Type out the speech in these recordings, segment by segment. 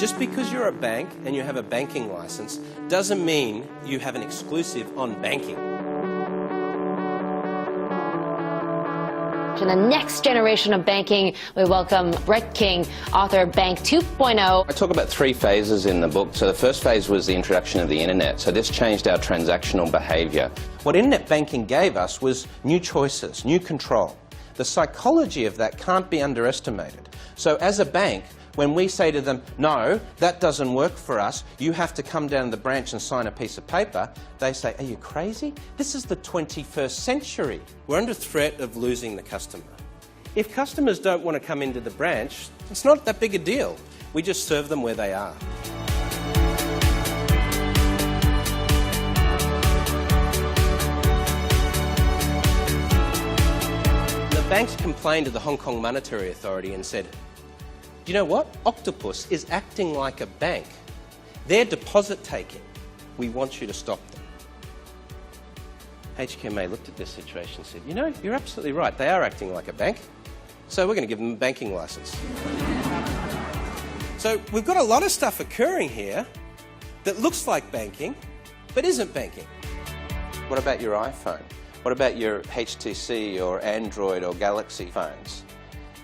Just because you're a bank and you have a banking license doesn't mean you have an exclusive on banking. In the next generation of banking, we welcome Brett King, author of Bank 2.0. I talk about three phases in the book. So the first phase was the introduction of the internet. So this changed our transactional behaviour. What internet banking gave us was new choices, new control. The psychology of that can't be underestimated. So as a bank, when we say to them, no, that doesn't work for us, you have to come down to the branch and sign a piece of paper, they say, are you crazy? This is the 21st century. We're under threat of losing the customer. If customers don't want to come into the branch, it's not that big a deal. We just serve them where they are. The banks complained to the Hong Kong Monetary Authority and said, do you know what? Octopus is acting like a bank. They're deposit taking. We want you to stop them. HKMA looked at this situation and said, you know, you're absolutely right. They are acting like a bank. So we're going to give them a banking license. So we've got a lot of stuff occurring here that looks like banking, but isn't banking. What about your iPhone? What about your HTC or Android or Galaxy phones?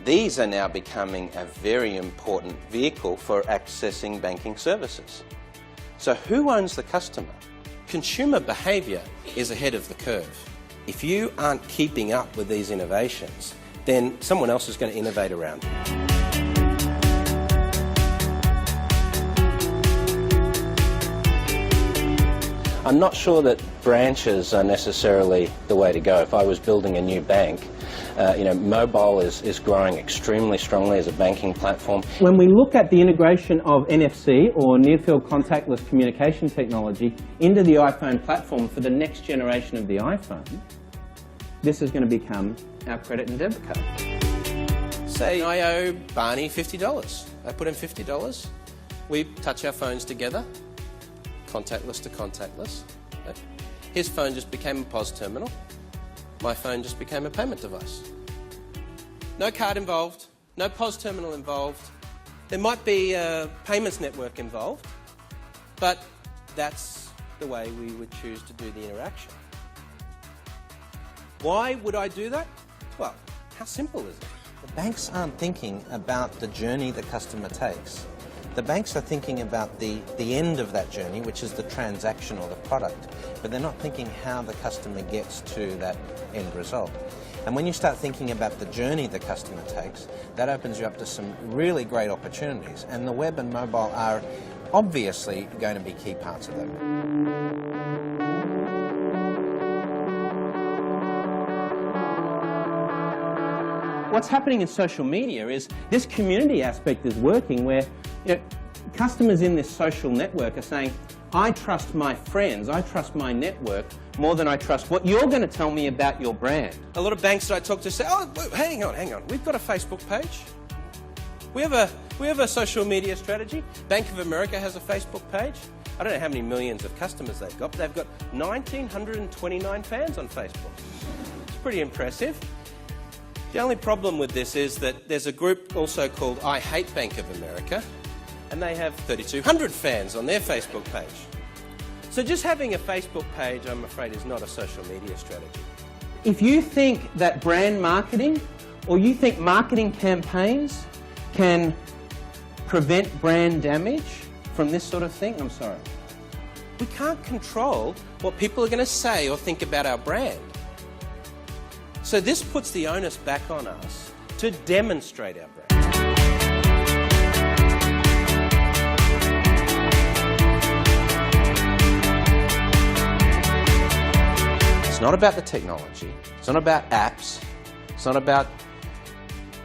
These are now becoming a very important vehicle for accessing banking services. So who owns the customer? Consumer behaviour is ahead of the curve. If you aren't keeping up with these innovations, then someone else is going to innovate around you. I'm not sure that branches are necessarily the way to go. If I was building a new bank, mobile is growing extremely strongly as a banking platform. When we look at the integration of NFC, or near-field contactless communication technology, into the iPhone platform for the next generation of the iPhone, this is going to become our credit and debit card. Say I owe Barney $50. I put in $50. We touch our phones together, contactless to contactless. His phone just became a POS terminal. My phone just became a payment device. No card involved, no POS terminal involved. There might be a payments network involved, but that's the way we would choose to do the interaction. Why would I do that? Well, how simple is it? The banks aren't thinking about the journey the customer takes. The banks are thinking about the end of that journey, which is the transaction or the product, but they're not thinking how the customer gets to that end result. And when you start thinking about the journey the customer takes, that opens you up to some really great opportunities, and the web and mobile are obviously going to be key parts of that. What's happening in social media is this community aspect is working, where customers in this social network are saying, I trust my friends, I trust my network more than I trust what you're going to tell me about your brand. A lot of banks that I talk to say, oh, hang on, we've got a Facebook page. We have a social media strategy. Bank of America has a Facebook page. I don't know how many millions of customers they've got, but they've got 1,929 fans on Facebook. It's pretty impressive. The only problem with this is that there's a group also called I Hate Bank of America, and they have 3,200 fans on their Facebook page. So just having a Facebook page, I'm afraid, is not a social media strategy. If you think that brand marketing, or you think marketing campaigns can prevent brand damage from this sort of thing, I'm sorry. We can't control what people are going to say or think about our brand. So this puts the onus back on us to demonstrate our brand. It's not about the technology, it's not about apps, it's not about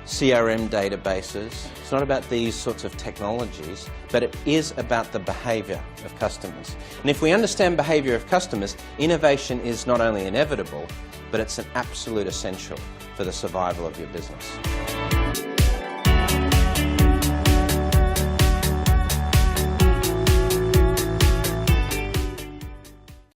CRM databases, it's not about these sorts of technologies, but it is about the behaviour of customers. And if we understand behaviour of customers, innovation is not only inevitable, but it's an absolute essential for the survival of your business.